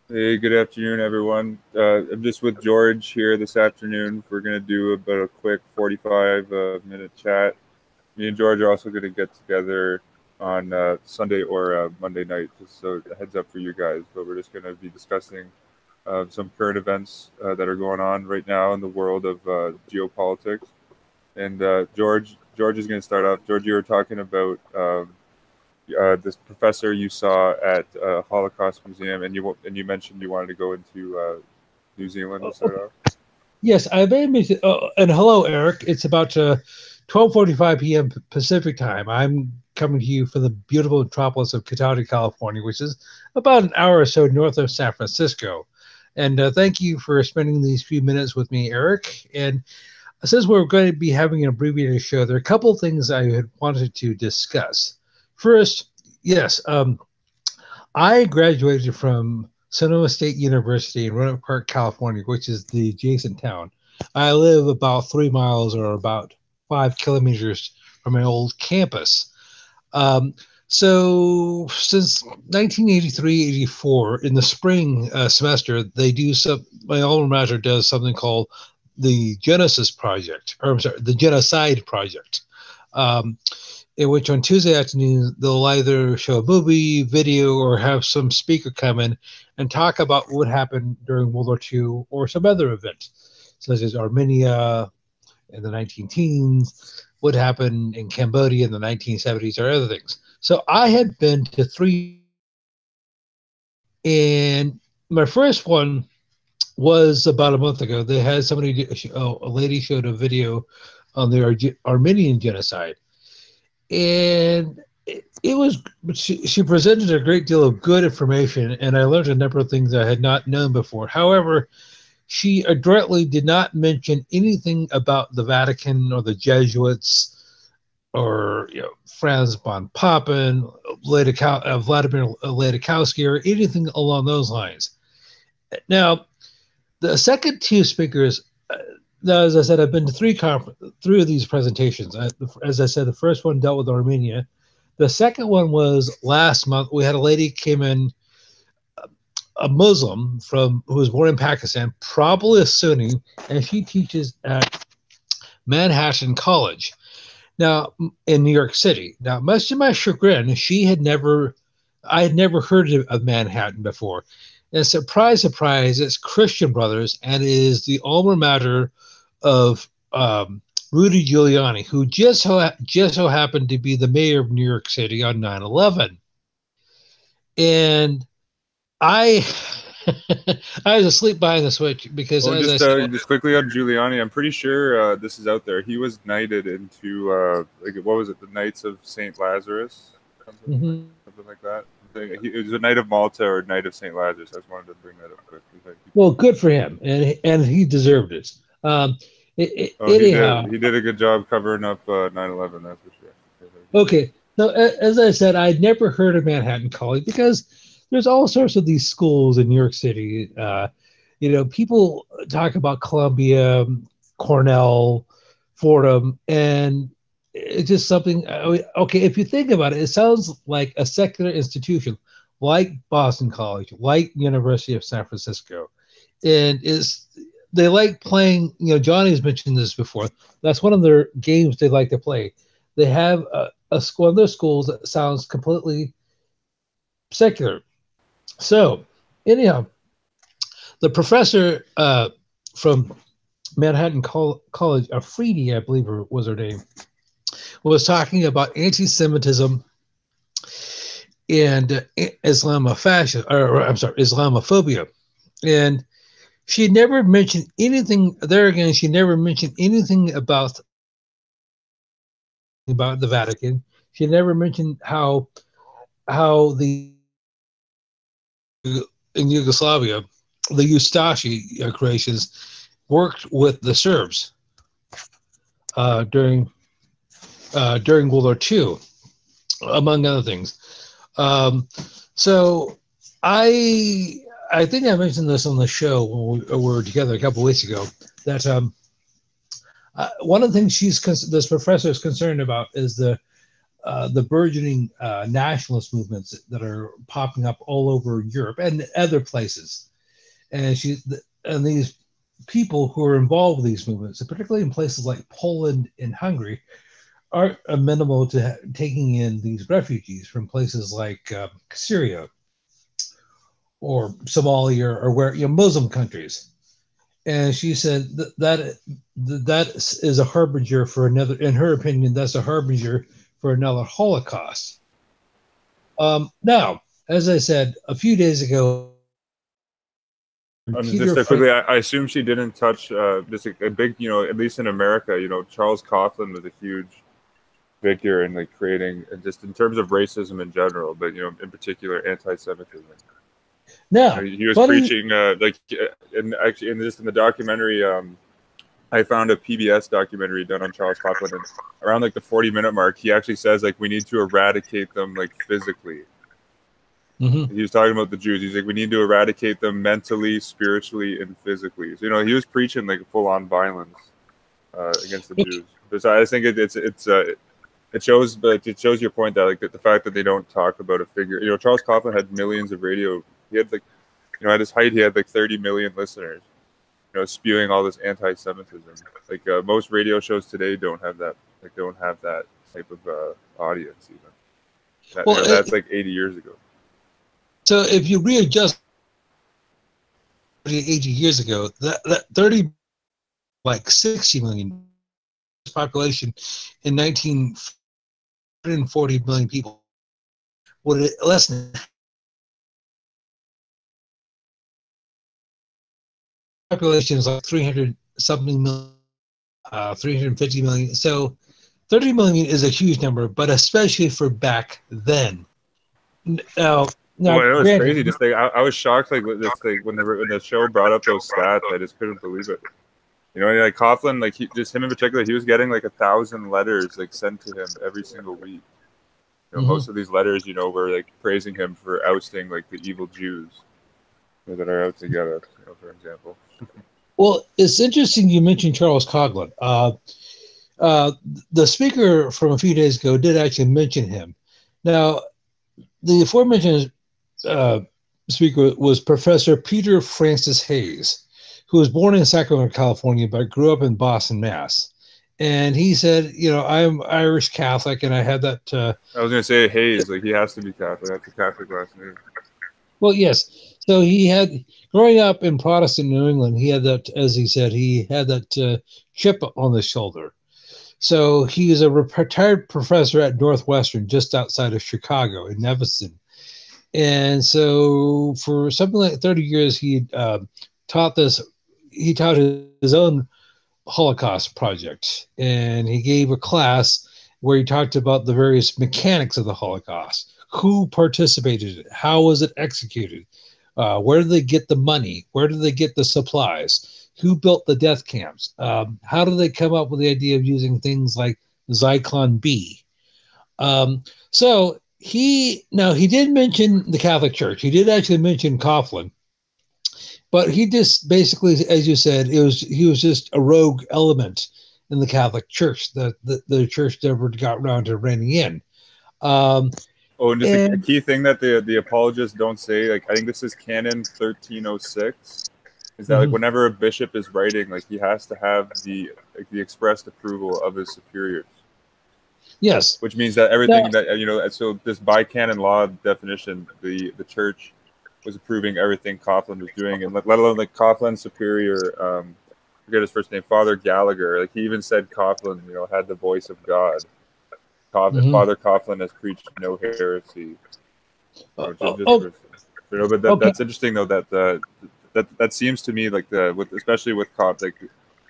Hey, good afternoon, everyone. I'm just with George here this afternoon. We're going to do about a quick 45-minute chat. Me and George are also going to get together on Sunday or Monday night, just so a heads up for you guys. But we're just going to be discussing some current events that are going on right now in the world of geopolitics. And George is going to start off. George, you were talking about this professor you saw at Holocaust Museum, and you mentioned you wanted to go into New Zealand to start Okay. off. Yes, I made me. And hello, Eric. It's about 12:45 p.m. Pacific time. I'm coming to you from the beautiful metropolis of Cataudi, California, which is about an hour or so north of San Francisco. And thank you for spending these few minutes with me, Eric. And since we're going to be having an abbreviated show, there are a couple of things I had wanted to discuss. First, yes, I graduated from Sonoma State University in Roanoke Park, California, which is the adjacent town. I live about 3 miles or about 5 kilometers from my old campus. Um, so since 1983-84, in the spring semester, they do some. My alma mater does something called the Genesis Project, or I'm sorry, the Genocide Project. Um, in which on Tuesday afternoons they'll either show a movie, video, or have some speaker come in and talk about what happened during World War II or some other event, such as Armenia in the 19 teens, what happened in Cambodia in the 1970s, or other things. So I had been to three, and my first one was about a month ago. They had somebody, a lady showed a video on the Armenian genocide, and it was she presented a great deal of good information, and I learned a number of things I had not known before. However, she adroitly did not mention anything about the Vatican or the Jesuits or Franz von Papen, Vladimir Ladikowski, or anything along those lines. Now, the second two speakers, now, as I said, I've been to three of these presentations. As I said, the first one dealt with Armenia. The second one was last month. We had a lady came in, a Muslim from who was born in Pakistan, probably a Sunni, and she teaches at Manhattan College now in New York City. Now, much to my chagrin, I had never heard of Manhattan before. And surprise, surprise, it's Christian Brothers, and it is the alma mater of Rudy Giuliani, who just so happened to be the mayor of New York City on 9/11. And I I was asleep behind the switch because, Oh, as I said, just quickly on Giuliani, I'm pretty sure this is out there. He was knighted into like what was it, the Knights of Saint Lazarus, something mhm. something like that. It was a Knight of Malta or Knight of Saint Lazarus. I just wanted to bring that up quickly. Thank you. Well, good for him, and he deserved it. Oh, Anyhow, he did a good job covering up 9/11. That's for sure. Okay, thank you. okay. So as I said, I'd never heard of Manhattan College because there's all sorts of these schools in New York City. People talk about Columbia, Cornell, Fordham, and it's just something. Okay, if you think about it, it sounds like a secular institution, like Boston College, like University of San Francisco, and is they like playing. Johnny's mentioned this before. That's one of their games they like to play. They have one of their schools that sounds completely secular. So, anyhow, the professor from Manhattan College, Afridi, I believe was her name, was talking about anti-Semitism and Islamophobia, and she never mentioned anything. There again, she never mentioned anything about the Vatican. She never mentioned how the in Yugoslavia, the Ustashi Croatians worked with the Serbs during during World War II, among other things. Um, so I think I mentioned this on the show when we were together a couple of weeks ago that one of the things this professor is concerned about is the burgeoning nationalist movements that are popping up all over Europe and other places. And these people who are involved with these movements, particularly in places like Poland and Hungary, aren't amenable to taking in these refugees from places like Syria or Somalia or where Muslim countries. And she said that is a harbinger for another. In her opinion, that's a harbinger for another Holocaust. Now, as I said a few days ago, just quickly, I assume she didn't touch just a big, at least in America, Charles Coughlin was a huge figure in like creating, just in terms of racism in general, but in particular anti-Semitism. Now he was preaching and actually in the documentary, I found a PBS documentary done on Charles Coughlin, and around like the 40-minute mark, he actually says like we need to eradicate them like physically. Mm-hmm. He was talking about the Jews. He's like, we need to eradicate them mentally, spiritually, and physically. So, he was preaching like full-on violence against the Jews. But so I just think it shows your point that like the fact that they don't talk about a figure. Charles Coughlin had millions of radio. He had like, at his height, he had like 30 million listeners. Spewing all this anti-Semitism. Like most radio shows today don't have that. Like don't have that type of audience even. That's like 80 years ago. So if you readjust 80 years ago, that 30, like 60 million population in 1940 million people, would less than population is like 300 something million, 350 million. So 30 million is a huge number, but especially for back then. Now, it was crazy. Just like I was shocked, like when the show brought up those stats, I just couldn't believe it. Like Coughlin, like him in particular, he was getting like 1,000 letters like sent to him every single week. Most of these letters, were like praising him for ousting like the evil Jews that are out together, for example. Well, it's interesting you mentioned Charles Coughlin. The speaker from a few days ago did actually mention him. Now, the aforementioned speaker was Professor Peter Francis Hayes, who was born in Sacramento, California, but grew up in Boston, Mass. And he said, I'm Irish Catholic, and I had that. I was going to say Hayes, like he has to be Catholic. That's a Catholic last name. Well, yes. So he had, growing up in Protestant New England, he had that, as he said, he had that chip on the shoulder. So he is a retired professor at Northwestern, just outside of Chicago in Evanston. And so for something like 30 years, he taught his own Holocaust project. And he gave a class where he talked about the various mechanics of the Holocaust. Who participated in it? How was it executed? Where did they get the money? Where did they get the supplies? Who built the death camps? How did they come up with the idea of using things like Zyklon B? So he did mention the Catholic Church. He did actually mention Coughlin, but he just basically, as you said, he was just a rogue element in the Catholic Church that the church never got around to reining in. And just a key thing that the apologists don't say, like I think this is Canon 1306, is that like whenever a bishop is writing, like he has to have the expressed approval of his superiors. Yes. Which means that everything so this by canon law definition, the church was approving everything Coughlin was doing, and let alone like Coughlin's superior, I forget his first name, Father Gallagher. Like he even said Coughlin, had the voice of God. Father Coughlin has preached no heresy. But that's interesting though that seems to me like especially with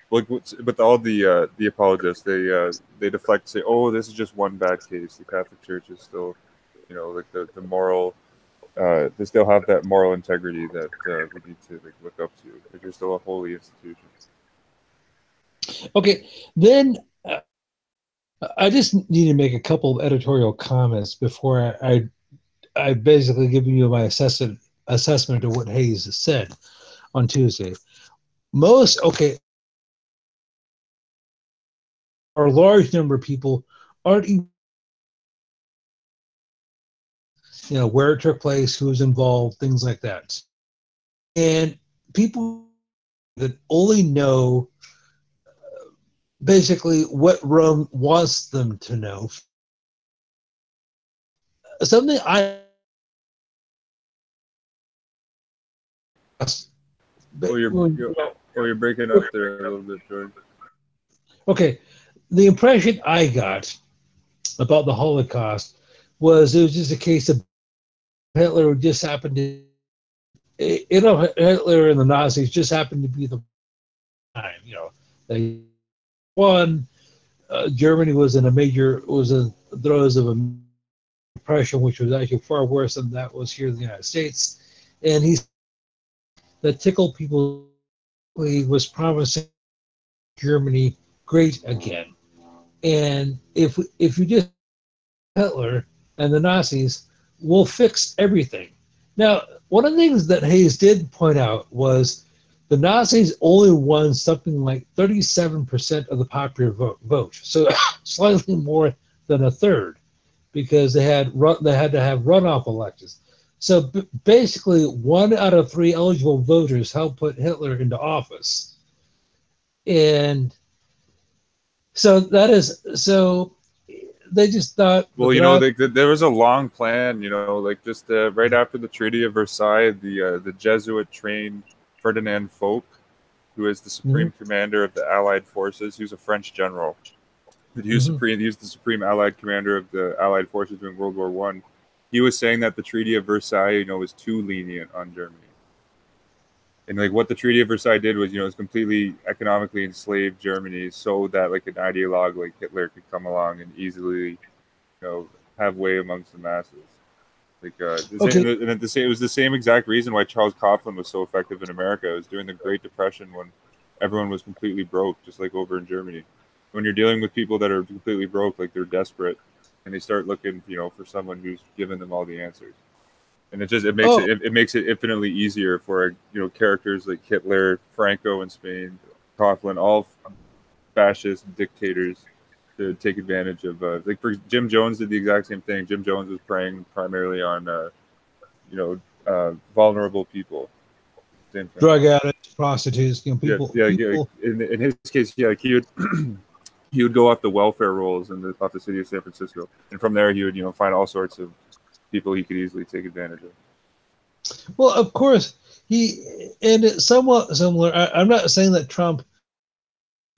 with all the apologists, they deflect, say, oh, this is just one bad case. The Catholic Church is still, like the moral, they still have that moral integrity that we need to look up to. They're still a holy institution. Okay, then I just need to make a couple of editorial comments before I basically give you my assessment of what Hayes said on Tuesday. A large number of people aren't even where it took place, who was involved, things like that. And people that only know basically what Rome wants them to know. Something I you're breaking up there a little bit, George. Okay, the impression I got about the Holocaust was it was just a case of Hitler just happened to, Hitler and the Nazis just happened to be the time, they won. Germany was in the throes of a depression, which was actually far worse than that was here in the United States. And that tickled people. He was promising Germany great again. And if you just Hitler and the Nazis will fix everything. Now, one of the things that Hayes did point out was the Nazis only won something like 37% of the popular vote, so slightly more than a third, because they had to have runoff elections. So basically, 1 out of 3 eligible voters helped put Hitler into office, and so they just thought. Well, there was a long plan, like just right after the Treaty of Versailles, the Jesuit-trained Ferdinand Foch, who is the supreme commander of the Allied forces, he was a French general. He was the supreme Allied commander of the Allied forces during World War I. He was saying that the Treaty of Versailles, was too lenient on Germany. And like what the Treaty of Versailles did was, was completely economically enslaved Germany, so that like an ideologue like Hitler could come along and easily, have way amongst the masses. Like, it was the same exact reason why Charles Coughlin was so effective in America. It was during the Great Depression when everyone was completely broke, just like over in Germany. When you're dealing with people that are completely broke, like they're desperate, and they start looking, for someone who's giving them all the answers. And it makes it infinitely easier for characters like Hitler, Franco in Spain, Coughlin, all fascist dictators to take advantage of. Like for Jim Jones did the exact same thing. Jim Jones was preying primarily on vulnerable people. Same thing. Drug addicts, prostitutes, people. Yeah. In his case, like he would. He would go off the welfare rolls off the city of San Francisco, and from there he would find all sorts of people he could easily take advantage of. Well, of course, it's somewhat similar. I'm not saying that Trump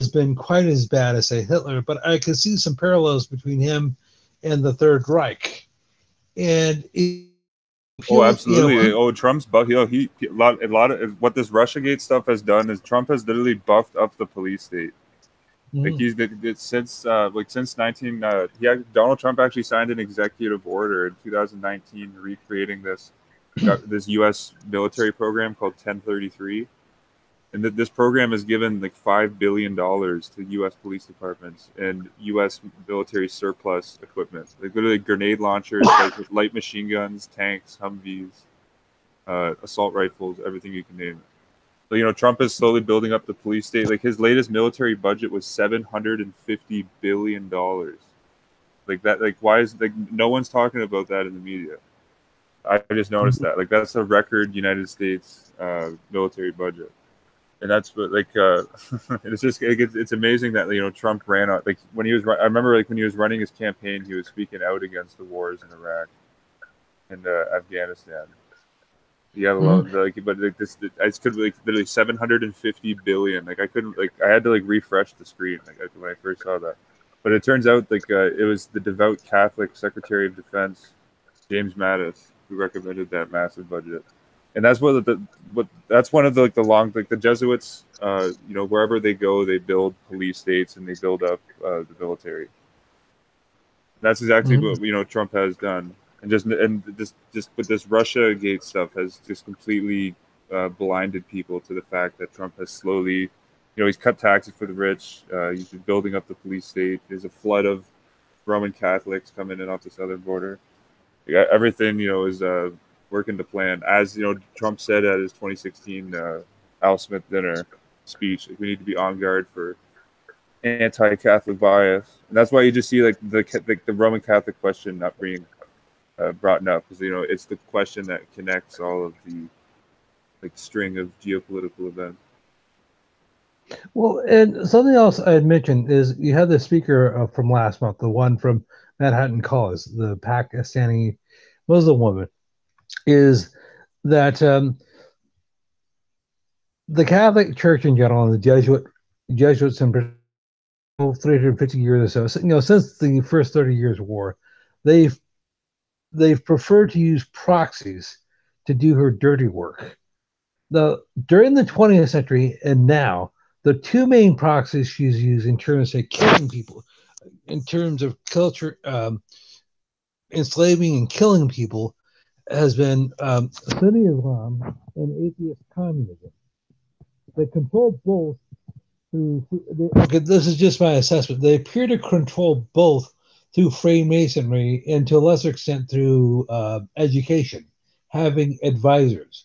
has been quite as bad as, say, Hitler, but I can see some parallels between him and the Third Reich. And absolutely. Trump's buff. A lot of what this RussiaGate stuff has done is Trump has literally buffed up the police state. Like since 19 Donald Trump actually signed an executive order in 2019 recreating this U.S. military program called 1033, and this program has given like $5 billion to U.S. police departments and U.S. military surplus equipment, like literally grenade launchers, like light machine guns, tanks, Humvees, assault rifles, everything you can name. So, Trump is slowly building up the police state. Like his latest military budget was $750 billion. Like that. Like why is no one's talking about that in the media? I just noticed that. Like that's a record United States military budget, and that's what it's just it's amazing that Trump ran out. Like when he was, I remember like when he was running his campaign, he was speaking out against the wars in Iraq and Afghanistan. Yeah, I could literally 750 billion. Like I couldn't I had to refresh the screen when I first saw that. But it turns out it was the devout Catholic Secretary of Defense, James Mattis, who recommended that massive budget. And that's that's one of the Jesuits. Wherever they go, they build police states and they build up the military. That's exactly what Trump has done. And this RussiaGate stuff has just completely blinded people to the fact that Trump has slowly, he's cut taxes for the rich. He's been building up the police state. There's a flood of Roman Catholics coming in off the southern border. Everything, is working to plan. As Trump said at his 2016 Al Smith dinner speech, we need to be on guard for anti-Catholic bias, and that's why you just see the Roman Catholic question not being brought up, because it's the question that connects all of the string of geopolitical events. Well, and something else I had mentioned is you had the speaker from last month, the one from Manhattan College, the Pakistani Muslim woman, is that the Catholic Church in general and the Jesuits in 350 years or so, since the first 30 years war, they've preferred to use proxies to do her dirty work. During the 20th century and now, the two main proxies she's used in terms of killing people, in terms of culture, enslaving and killing people, has been Sunni Islam and atheist communism. They control both through. Okay, this is just my assessment. They appear to control both through Freemasonry and to a lesser extent through education, having advisors.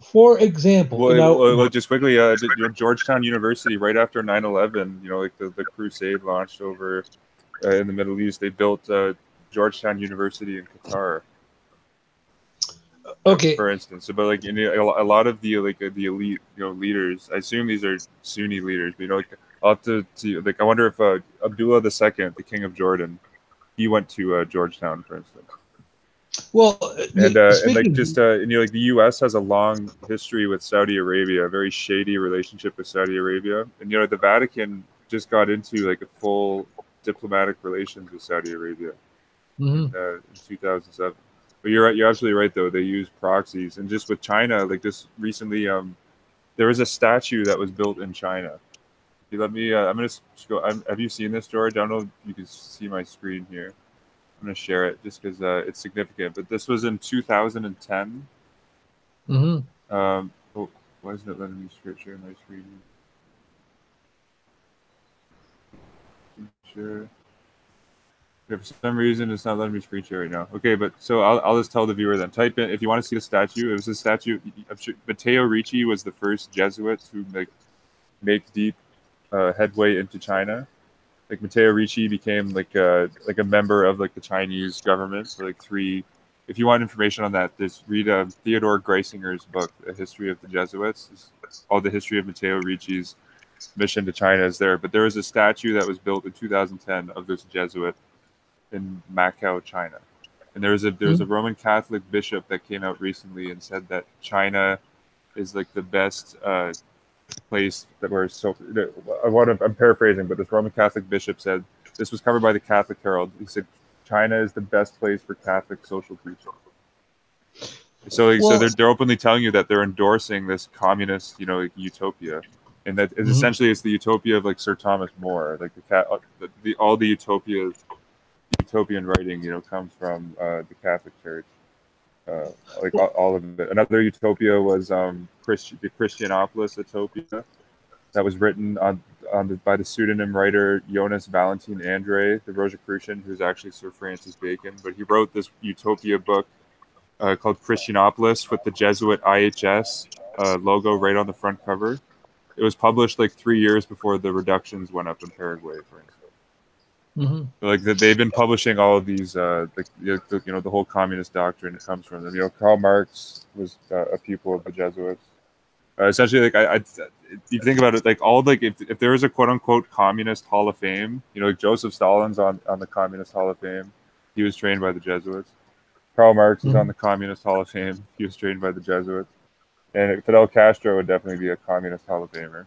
For example, well, just quickly, Georgetown University, right after 9/11, the crusade launched over in the Middle East, they built Georgetown University in Qatar. Okay. For instance, but a lot of the the elite leaders, I assume these are Sunni leaders, but I'll have to see. I wonder if Abdullah II, the King of Jordan, he went to Georgetown, for instance. Well, and the U.S. has a long history with Saudi Arabia, a very shady relationship with Saudi Arabia, and the Vatican just got into a full diplomatic relations with Saudi Arabia in 2007. But you're right. You're absolutely right, though. They use proxies, and just with China, just recently, there was a statue that was built in China. You let me. I'm gonna go. Have you seen this, George? I don't know if you can see my screen here. I'm gonna share it just because it's significant. But this was in 2010. Oh, why isn't it letting me share my screen? Sure. Okay, for some reason, it's not letting me screen share right now. Okay, but so I'll just tell the viewer then. Type in if you want to see the statue. It was a statue. Matteo Ricci was the first Jesuit to make deep headway into China. Matteo Ricci became like a member of the Chinese government for 3. If you want information on that, just read Theodore Greisinger's book, A History of the Jesuits. All the history of Matteo Ricci's mission to China is there. But there was a statue that was built in 2010 of this Jesuit in Macau, China. And there was a Roman Catholic bishop that came out recently and said that China is the best place that we're I'm paraphrasing, but this Roman Catholic bishop said, this was covered by the Catholic Herald. He said China is the best place for Catholic social preaching. So they're openly telling you that they're endorsing this communist utopia, and that is essentially it's the utopia of Sir Thomas More, all the utopian writing comes from the Catholic Church. All of it. Another utopia was the Christianopolis utopia that was written by the pseudonym writer Jonas Valentin Andre, the Rosicrucian, who's actually Sir Francis Bacon. But he wrote this utopia book called Christianopolis with the Jesuit IHS logo right on the front cover. It was published 3 years before the reductions went up in Paraguay, for instance. They've been publishing all of these, the whole communist doctrine comes from them. Karl Marx was a pupil of the Jesuits. Essentially, you think about it, if there is a quote unquote communist Hall of Fame, Joseph Stalin's on the Communist Hall of Fame. He was trained by the Jesuits. Karl Marx is on the Communist Hall of Fame. He was trained by the Jesuits. And Fidel Castro would definitely be a Communist Hall of Famer,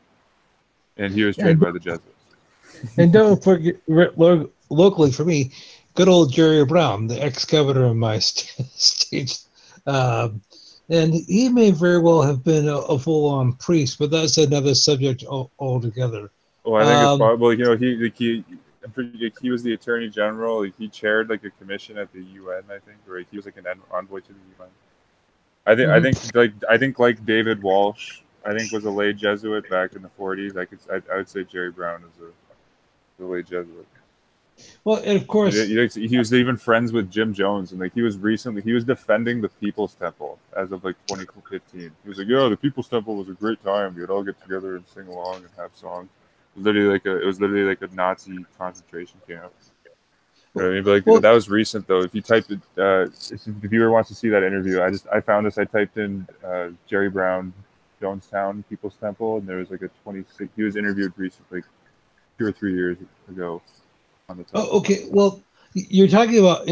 and he was trained by the Jesuits. And don't forget, locally for me, good old Jerry Brown, the ex-governor of my state. And he may very well have been a full-on priest, but that's another subject altogether. Oh, I think it's possible. He was the Attorney General. He chaired a commission at the UN, I think, or he was an envoy to the UN. I think David Walsh, I think was a lay Jesuit back in the 40s. I would say Jerry Brown is a lay Jesuit. Well, and of course, he was even friends with Jim Jones, and he was defending the People's Temple as of 2015. He was yeah, the People's Temple was a great time. We'd all get together and sing along and have songs. It was literally like a Nazi concentration camp. I mean, like Well, that was recent though. If you typed it, if the viewer wants to see that interview, I found this. I typed in Jerry Brown, Jonestown People's Temple, and there was like a 26. He was interviewed recently, 2 or 3 years ago, on the topic. okay. Well, you're talking about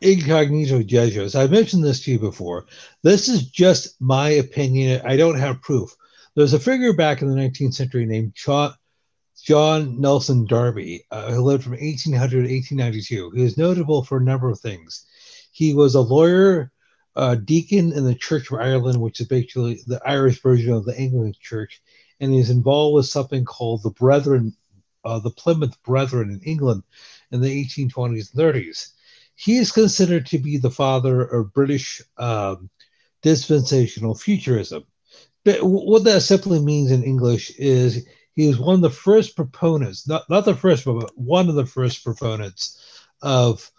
incognito Jesuits. I mentioned this to you before. This is just my opinion. I don't have proof. There's a figure back in the 19th century named John Nelson Darby, who lived from 1800 to 1892. He was notable for a number of things. He was a lawyer, deacon in the Church of Ireland, which is basically the Irish version of the Anglican Church, and he's involved with something called the Brethren, the Plymouth Brethren in England in the 1820s and 30s. He is considered to be the father of British dispensational futurism. But what that simply means in English is he was one of the first proponents, not the first, but one of the first proponents of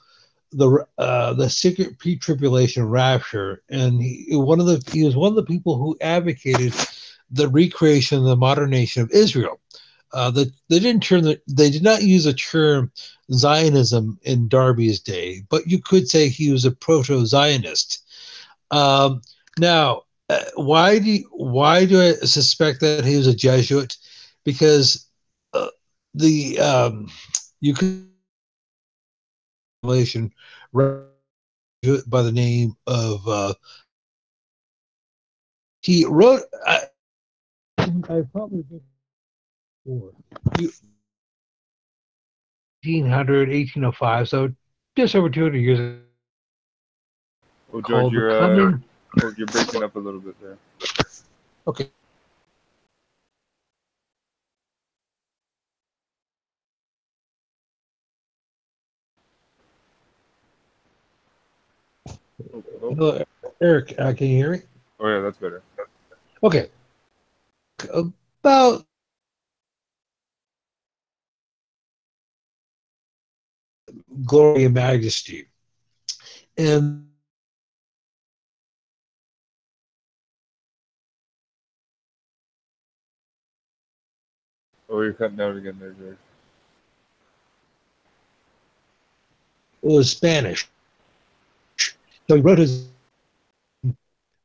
the secret pre-tribulation rapture, and he was one of the people who advocated the recreation of the modern nation of Israel. They did not use the term Zionism in Darby's day, but you could say he was a proto-Zionist. Now, why do I suspect that he was a Jesuit? Because you could relation by the name of he wrote. I probably did before 1800 1805, so just over 200 years ago. Oh, George, you're breaking up a little bit there. Okay. Hello, Eric. Can you hear me? Oh yeah, that's better. Okay. About glory and majesty, and Oh, you're cutting out again there, George. it was Spanish. So he wrote his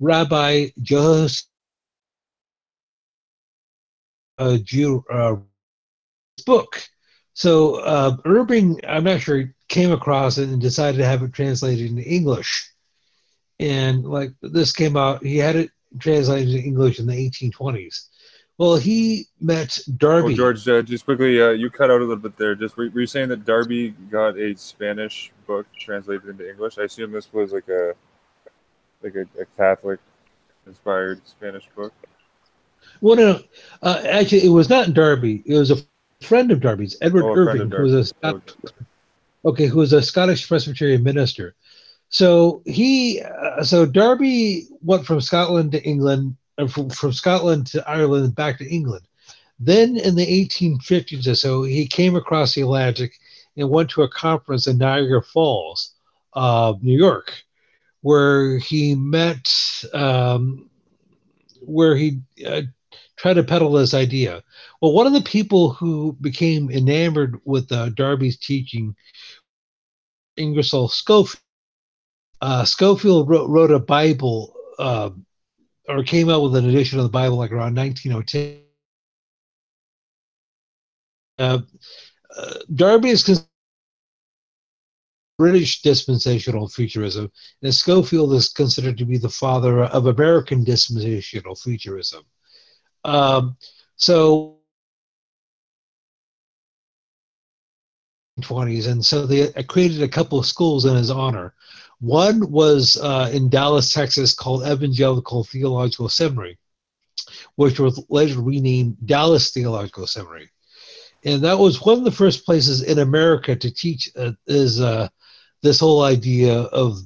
Rabbi Joseph Jew book. So Irving, I'm not sure, came across it and decided to have it translated into English. And like this came out, he had it translated into English in the 1820s. Well, he met Darby. Oh, George, just quickly, you cut out a little bit there. Just were you saying that Darby got a Spanish book translated into English? I assume this was like a Catholic inspired Spanish book. Well, no, actually, it was not Darby. It was a friend of Darby's, Edward Irving, who was who was a Scottish Presbyterian minister. So so Darby went from Scotland to England, from Scotland to Ireland, back to England. Then in the 1850s or so, he came across the Atlantic and went to a conference in Niagara Falls, New York, where he met, where he tried to peddle this idea. Well, one of the people who became enamored with Darby's teaching, Ingersoll Schofield. Schofield wrote a Bible, or came out with an edition of the Bible like around 1910. Darby is considered British dispensational futurism, and Schofield is considered to be the father of American dispensational futurism. So 20s, and so they created a couple of schools in his honor. One was in Dallas, Texas, called Evangelical Theological Seminary, which was later renamed Dallas Theological Seminary. And that was one of the first places in America to teach this whole idea of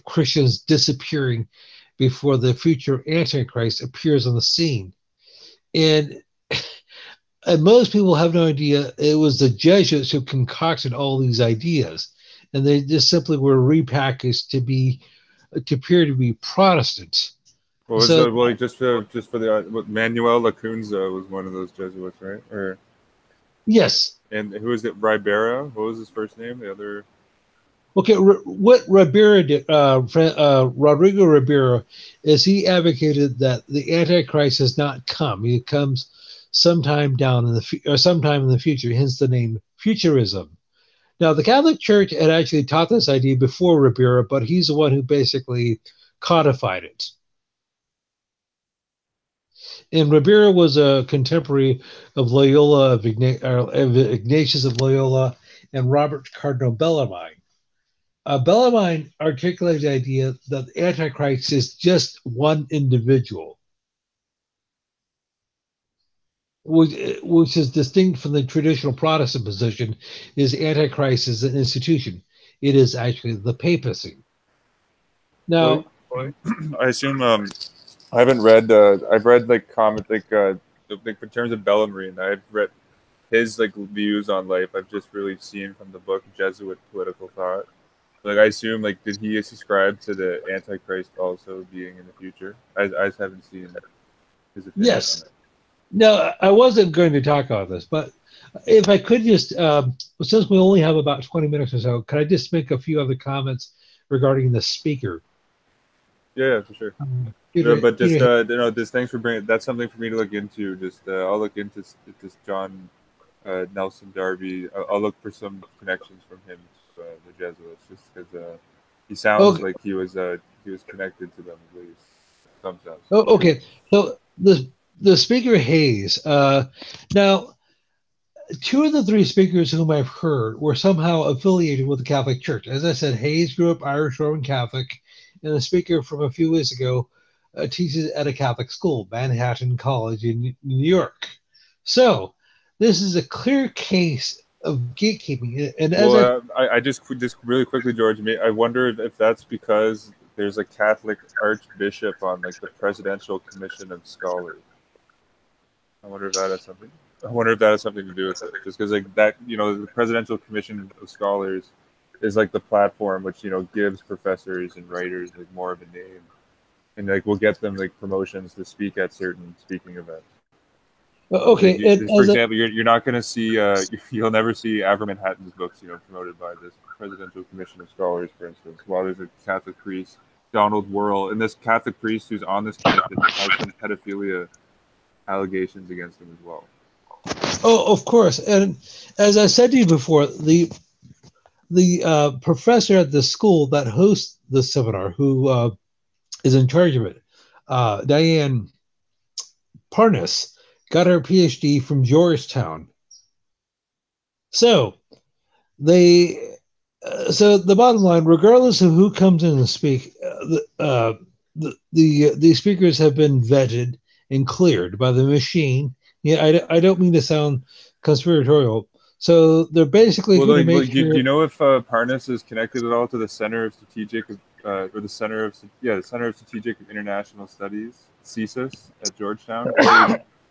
Christians disappearing before the future Antichrist appears on the scene. And most people have no idea it was the Jesuits who concocted all these ideas, and they just simply were repackaged to appear to be Protestant. Well, just for the Manuel Lacunza was one of those Jesuits, right? Or Yes. And who is it? Ribera? What was his first name? The other. Okay, what Ribera did, Rodrigo Ribera, is he advocated that the Antichrist has not come. He comes sometime down in the or sometime in the future. Hence the name futurism. Now, the Catholic Church had actually taught this idea before Ribera, but he's the one who basically codified it. And Ribera was a contemporary of Loyola, of Ignatius of Loyola, and Robert Cardinal Bellarmine. Bellarmine articulated the idea that the Antichrist is just one individual, which is distinct from the traditional Protestant position, is Antichrist is an institution. It is actually the papacy. Now, Well, I assume I haven't read. I've read like comment like in terms of Bellarmine. I've read his like views on life. I've just really seen from the book Jesuit Political Thought. Like I assume, like, did he subscribe to the Antichrist also being in the future? I just haven't seen his opinion on yes. it. No, I wasn't going to talk about this, but if I could just, since we only have about 20 minutes or so, could I just make a few other comments regarding the speaker? Yeah, for sure. But just just thanks for bringing. That's something for me to look into. Just I'll look into this John Nelson Darby. I'll look for some connections from him to the Jesuits, just because he sounds like he was connected to them at least. Some sense. Oh, okay. So the speaker Hayes. Now, two of the three speakers whom I've heard were somehow affiliated with the Catholic Church. As I said, Hayes grew up Irish Roman Catholic, and the speaker from a few weeks ago teaches at a Catholic school, Manhattan College in New York. So this is a clear case of gatekeeping. And as I just really quickly, George, I wonder if that's because there's a Catholic archbishop on like the Presidential Commission of Scholars. I wonder if that has something. I wonder if that has something to do with it. Just because like that, the Presidential Commission of Scholars is like the platform which gives professors and writers like more of a name, and like will get them like promotions to speak at certain speaking events. okay, like, for example, you're not going to see you'll never see Avram Manhattan's books promoted by this Presidential Commission of Scholars, for instance. While there's a Catholic priest, Donald Wuerl, and this Catholic priest who's on this commission has some pedophilia allegations against him as well. Oh, of course. And as I said to you before, the professor at the school that hosts the seminar, who is in charge of it, Diane Parnas, got her PhD from Georgetown. So so the bottom line, regardless of who comes in and speak, the speakers have been vetted and cleared by the machine. Yeah, I don't mean to sound conspiratorial. So they're basically going to make sure. Do you know if Parnas is connected at all to the Center of Strategic or the Center of Strategic International Studies, CSIS, at Georgetown?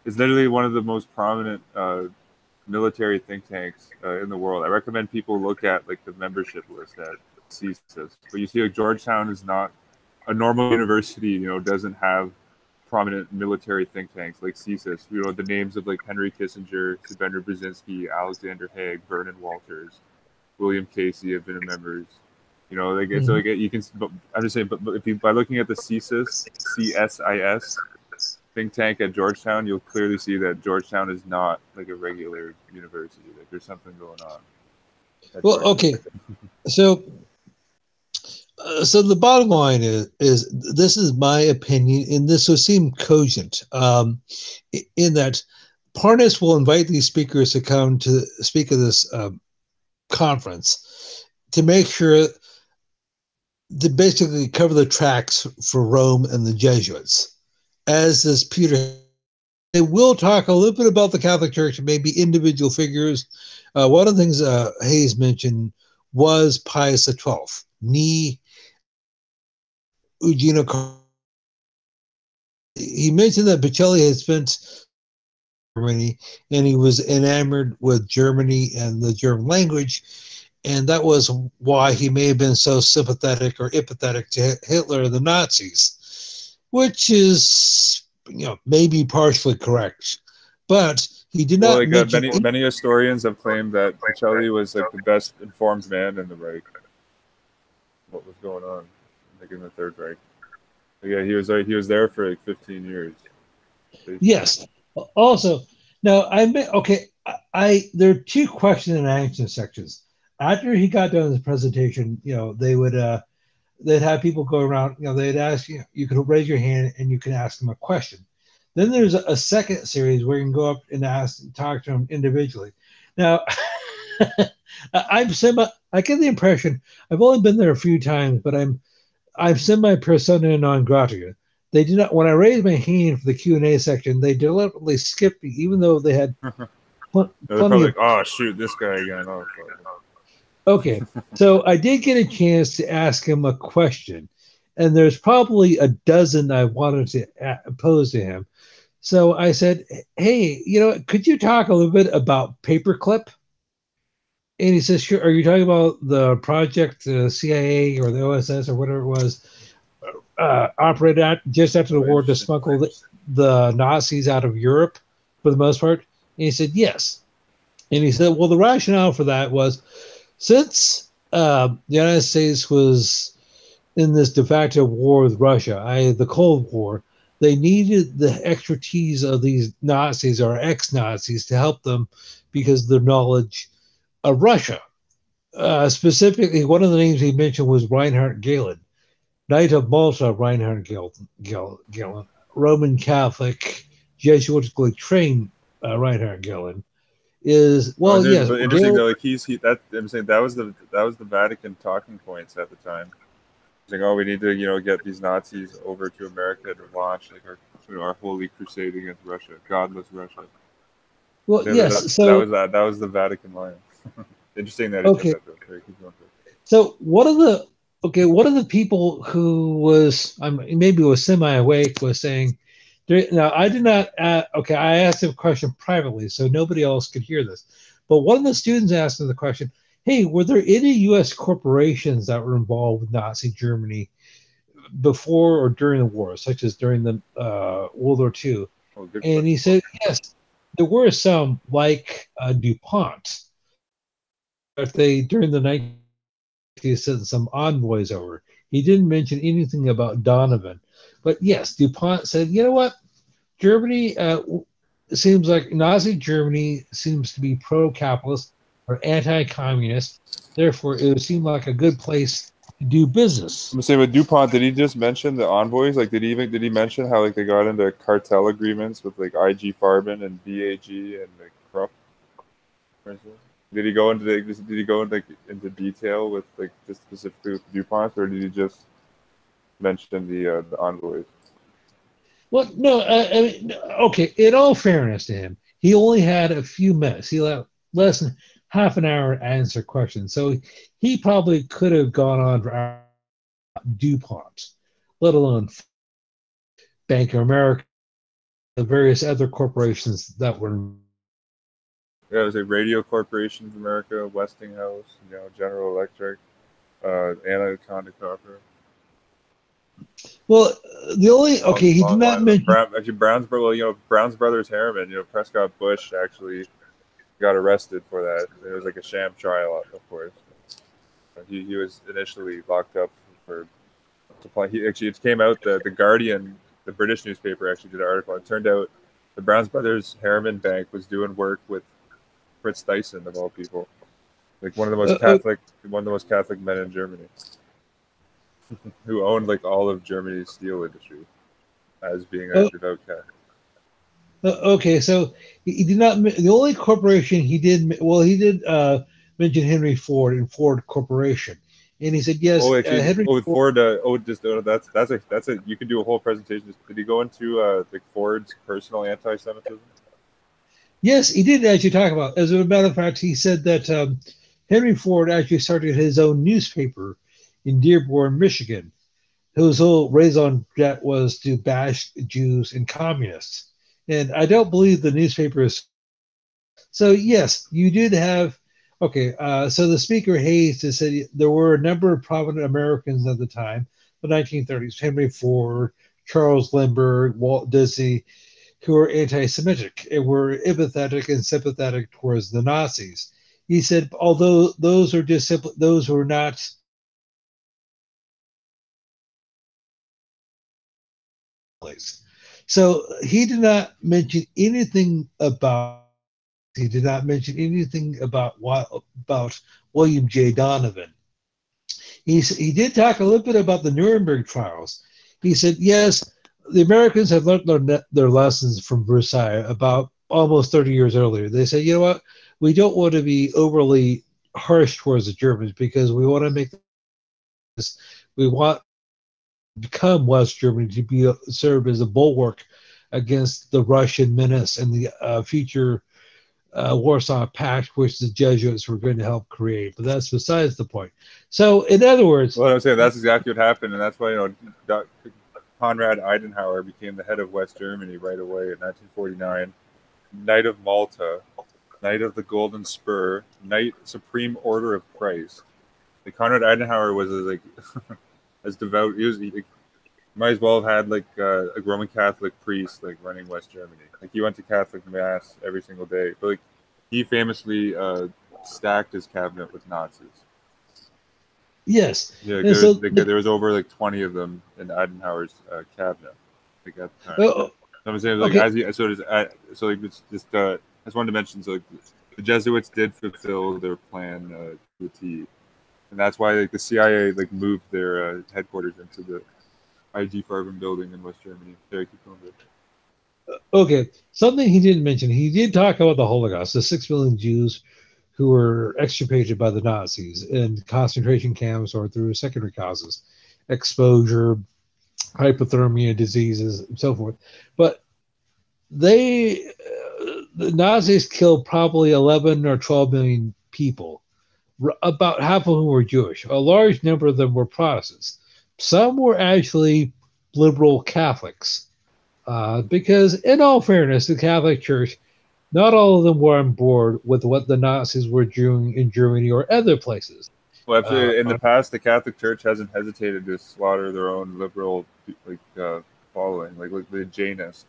It's literally one of the most prominent military think tanks in the world. I recommend people look at like the membership list at CSIS. But you see, like Georgetown is not a normal university. Doesn't have prominent military think tanks like CSIS. The names of like Henry Kissinger, Subender Brzezinski, Alexander Haig, Vernon Walters, William Casey have been members. So like you can. I'm just saying, but if you by looking at the CSIS think tank at Georgetown, you'll clearly see that Georgetown is not like a regular university. Like there's something going on. Well, okay, so the bottom line is this is my opinion, and this will seem cogent, in that Parnas will invite these speakers to come to speak at this conference to make sure to basically cover the tracks for Rome and the Jesuits. As this Peter, they will talk a little bit about the Catholic Church and maybe individual figures. One of the things Hayes mentioned was Pius XII, Eugenio. He mentioned that Bocelli had spent Germany and he was enamored with Germany and the German language, and that was why he may have been so sympathetic or empathetic to Hitler and the Nazis, which is maybe partially correct. But He did Well, not like mention. many historians have claimed that Pacelli was like the best informed man in the Reich. What was going on, like in the Third Reich? Yeah, he was there for like 15 years. Basically. Yes. Also, now okay. There are two question and answer sections. After he got done his presentation, they'd have people go around. They'd ask you. You could raise your hand and you can ask them a question. Then there's a second series where you can go up and talk to them individually. Now, I get the impression I've only been there a few times, but I'm semi persona non grata. They did not. When I raised my hand for the Q&A section, they deliberately skipped me, even though they had They're plenty probably of. like, oh shoot, this guy again. Oh, Okay, so I did get a chance to ask him a question, and there's probably a dozen I wanted to pose to him. So I said, "Hey, could you talk a little bit about paperclip?" And he says, "Sure." Are you talking about the project, the CIA or the OSS or whatever it was, operated at just after the war to smuggle the Nazis out of Europe for the most part? And he said, yes. And he said, well, the rationale for that was since the United States was in this de facto war with Russia, the Cold War, they needed the expertise of these Nazis or ex-Nazis to help them because of their knowledge of Russia. Specifically, one of the names he mentioned was Reinhard Gehlen. Knight of Malta, Reinhard Gehlen, Roman Catholic, Jesuitically trained Reinhard Gehlen, is yes. But interesting though, like I'm saying that was the Vatican talking points at the time. He's like, oh, we need to get these Nazis over to America to launch like our holy crusade against Russia, godless Russia. Well, yes. So that was the Vatican line. Interesting that he said that. Though. So one of the people who was maybe was semi-awake was saying, now I did not. I asked him a question privately, so nobody else could hear this. But one of the students asked him the question, "Hey, were there any U.S. corporations that were involved with Nazi Germany before or during the war, such as during the World War II?" And question. He said, "Yes, there were some, like DuPont. But they during the 1990s sent some envoys over. He didn't mention anything about Donovan, but yes, DuPont said, you know what, Germany seems like Nazi Germany seems to be pro-capitalist or anti-communist. Therefore, it would seem like a good place to do business." I'm saying with DuPont, did he just mention the envoys? Like, did he mention how like they got into cartel agreements with like IG Farben and BAG and like Krupp? Did he go into detail with like just specifically with DuPont, or did he just mention the envoys? Well, no, I mean, okay. In all fairness to him, he only had a few minutes. He had less than half an hour to answer questions, so he probably could have gone on for DuPont, let alone Bank of America, the various other corporations that were. Yeah, it was like Radio Corporation of America, Westinghouse, General Electric, Anaconda Copper. Well, the only he did not mention. Brown's brothers Harriman. Prescott Bush actually got arrested for that. It was like a sham trial, of course. He was initially locked up for supply. It came out the Guardian, the British newspaper, actually did an article. It turned out the Browns brothers Harriman Bank was doing work with Fritz Thyssen, of all people, like one of the most Catholic men in Germany, who owned like all of Germany's steel industry as being a devout Catholic. Okay, so he did not. The only corporation he did mention Henry Ford and Ford Corporation, and he said yes. Henry Ford. That's a. You can do a whole presentation. Did he go into like Ford's personal anti-Semitism? Yes, he did actually talk about. As a matter of fact, he said that Henry Ford actually started his own newspaper in Dearborn, Michigan, whose whole raison d'etre was to bash Jews and communists. And I don't believe the newspaper is. So yes, you did have. Okay, so the speaker Hayes said there were a number of prominent Americans at the time, the 1930s: Henry Ford, Charles Lindbergh, Walt Disney, who were anti-Semitic and were empathetic and sympathetic towards the Nazis. He said, although those are just simply those who are not so he did not mention anything about about William J. Donovan. He did talk a little bit about the Nuremberg trials. He said, yes, the Americans have learned their lessons from Versailles about almost 30 years earlier. They said, you know what, we don't want to be overly harsh towards the Germans because we want to make this, we want to become West Germany to be serve as a bulwark against the Russian menace and the future Warsaw Pact, which the Jesuits were going to help create. But that's besides the point. So, in other words, well, I'm saying that's exactly what happened, and that's why Konrad Adenauer became the head of West Germany right away in 1949. Knight of Malta, Knight of the Golden Spur, Knight Supreme Order of Christ. Like Konrad Adenauer was like as devout. He might as well have had like a Roman Catholic priest like running West Germany. Like he went to Catholic mass every single day, but like he famously stacked his cabinet with Nazis. yes, Yeah, so there was over like 20 of them in Adenauer's cabinet. Like at the time. So I'm saying like okay. as he so like it's just I just wanted to mention so like, the Jesuits did fulfill their plan to a T, and that's why like the CIA like moved their headquarters into the IG Farben building in West Germany. There, keep going. Okay, something he didn't mention. He did talk about the Holocaust, the 6 million Jews who were extirpated by the Nazis in concentration camps or through secondary causes, exposure, hypothermia, diseases, and so forth. But the Nazis killed probably 11 or 12 million people, about half of whom were Jewish. A large number of them were Protestants. Some were actually liberal Catholics. Because, in all fairness, the Catholic Church, not all of them were on board with what the Nazis were doing in Germany or other places. Well, absolutely. In the past, the Catholic Church hasn't hesitated to slaughter their own liberal following, like the Jainists,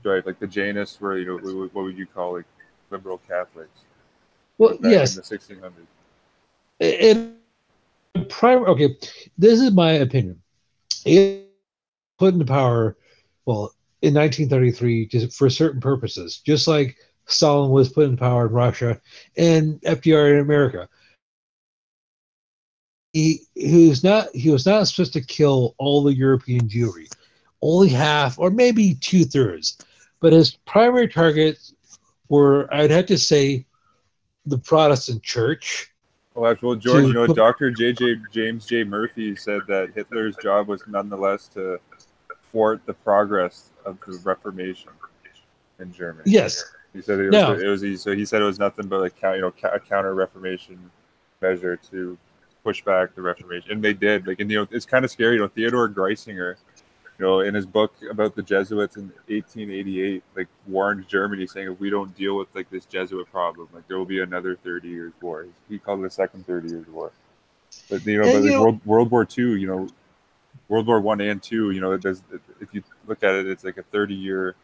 right? Like the Jainists were, what would you call like liberal Catholics? Well, Back in yes. the 1600s. Okay, this is my opinion. It put into power, well, in 1933, just for certain purposes, just like Stalin was put in power in Russia and FDR in America. He was not supposed to kill all the European Jewry, only half or maybe 2/3, but his primary targets were, I'd have to say, the Protestant Church. Well, George, Dr. James J. Murphy said that Hitler's job was nonetheless to thwart the progress of the Reformation in Germany. Yes. He said he said it was nothing but like a counter-Reformation measure to push back the Reformation, and they did. Like, and it's kind of scary. Theodore Greisinger, in his book about the Jesuits in 1888, like warned Germany, saying if we don't deal with like this Jesuit problem, like there will be another 30 Years' War. He called it the second 30 Years' War. But World War II, World War I and II, if you look at it, it's like a 30-year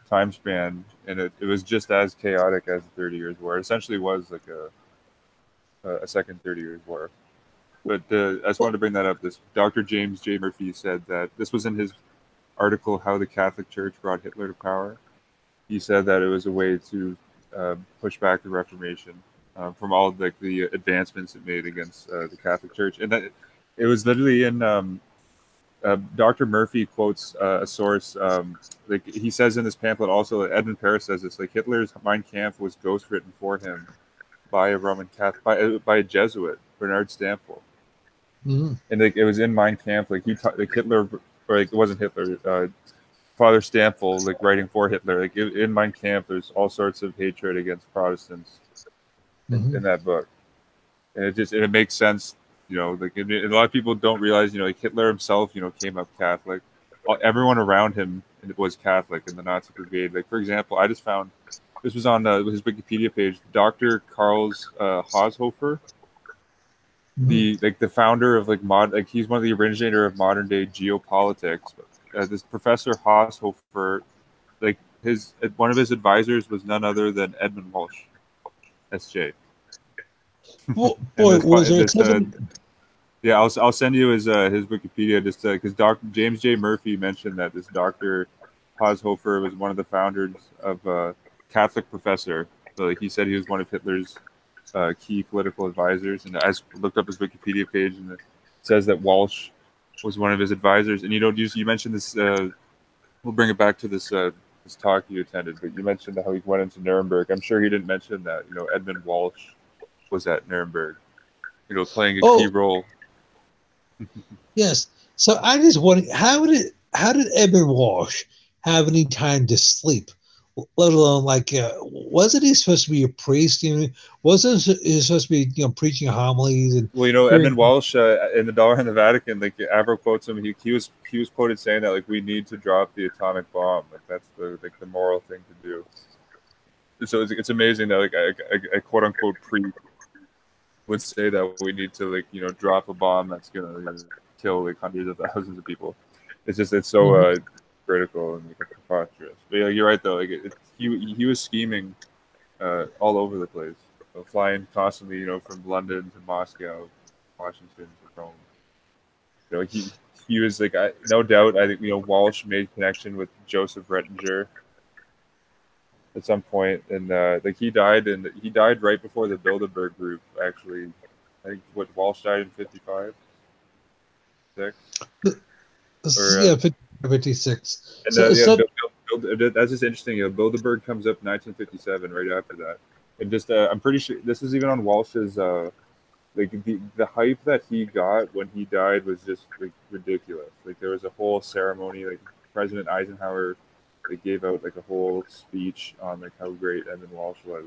time span, and it was just as chaotic as the 30 Years' War. It essentially was like a second 30 Years' War. But I just wanted to bring that up. This Dr. James J. Murphy said that this was in his article, How the Catholic Church Brought Hitler to Power. He said that it was a way to push back the Reformation from all like the advancements it made against the Catholic Church. And that it was literally in Dr. Murphy quotes a source, like he says in this pamphlet also, Edmund Paris says this, like Hitler's Mein Kampf was ghostwritten for him by a Roman Catholic, by a Jesuit, Bernard Stampfel. Mm-hmm. And like it was in Mein Kampf, like Hitler, or like it wasn't Hitler, Father Stampfel, like writing for Hitler. Like in Mein Kampf, there's all sorts of hatred against Protestants in that book, and it makes sense. Like a lot of people don't realize, like Hitler himself, came up Catholic. Everyone around him was Catholic in the Nazi brigade. Like, for example, I just found this was on his Wikipedia page. Dr. Karls Haushofer, the founder of he's one of the originator of modern day geopolitics. This Professor Haushofer, like one of his advisors was none other than Edmund Walsh, S.J. Well, And boy, this was there this something? yeah, I'll send you his Wikipedia just because Dr. James J. Murphy mentioned that this Dr. Haushofer was one of the founders of Catholic professor. So like, he said he was one of Hitler's key political advisors, and I looked up his Wikipedia page, and it says that Walsh was one of his advisors. And you mentioned this. We'll bring it back to this talk you attended, but you mentioned how he went into Nuremberg. I'm sure he didn't mention that Edmund Walsh was at Nuremberg, playing a key Oh, role. yes. So I just wondering how did Edmund Walsh have any time to sleep? Let alone like wasn't he supposed to be a priest? Wasn't he supposed to be preaching homilies and Well, hearing? Edmund Walsh in the Dollar in the Vatican, like Avro quotes him. He was quoted saying that like we need to drop the atomic bomb. Like that's the moral thing to do. So it's amazing that like a quote unquote priest would say that we need to drop a bomb that's gonna kill like hundreds of thousands of people. It's so critical and like, preposterous. But yeah, you're right though. Like he was scheming all over the place, flying constantly, from London to Moscow, Washington to Rome. He was like, no doubt. I think Walsh made connection with Joseph Rettinger at some point, and like he died right before the Bilderberg group. Actually, I think what Walsh died in 55, 6, or Yeah, 56. and So yeah, so that's just interesting. Bilderberg comes up 1957, right after that, and just I'm pretty sure this is even on Walsh's. Like the hype that he got when he died was just like ridiculous. Like there was a whole ceremony. Like President Eisenhower, like gave out like a whole speech on like how great Edmund Walsh was.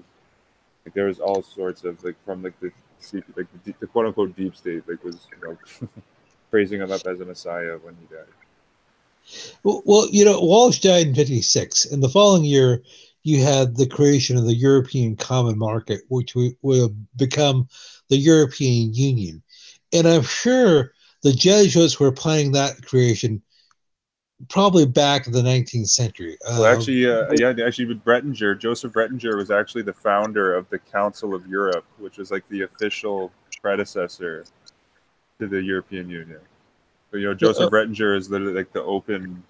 Like there was all sorts of like from like the quote unquote deep state like was praising him up as a messiah when he died. well, Walsh died in 56, and the following year you had the creation of the European Common Market, which will become the European Union. And I'm sure the Jesuits were planning that creation probably back in the 19th century. Well, actually, with Brettinger, Joseph Brettinger was actually the founder of the Council of Europe, which was like the official predecessor to the European Union. But Joseph Rettinger is literally like the open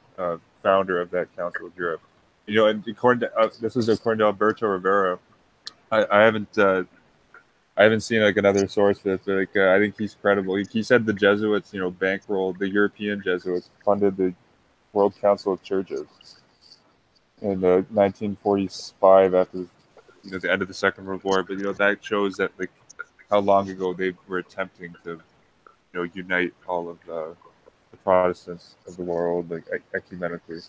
founder of that Council of Europe. And according to this is according to Alberto Rivera. I haven't seen like another source for this, but like I think he's credible. He said the Jesuits, bankrolled the European Jesuits, funded the World Council of Churches in 1945 after the end of the Second World War. But that shows that like how long ago they were attempting to unite all of the Protestants of the world, like ecumenically.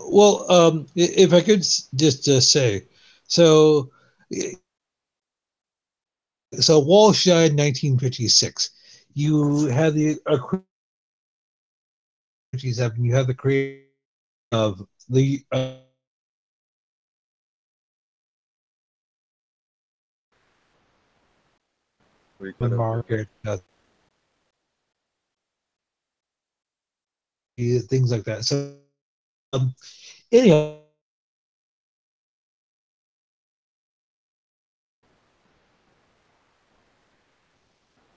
Well, if I could just say, so so Walsh died in 1956. You had the 57. You have the creation of the market, things like that. So anyhow,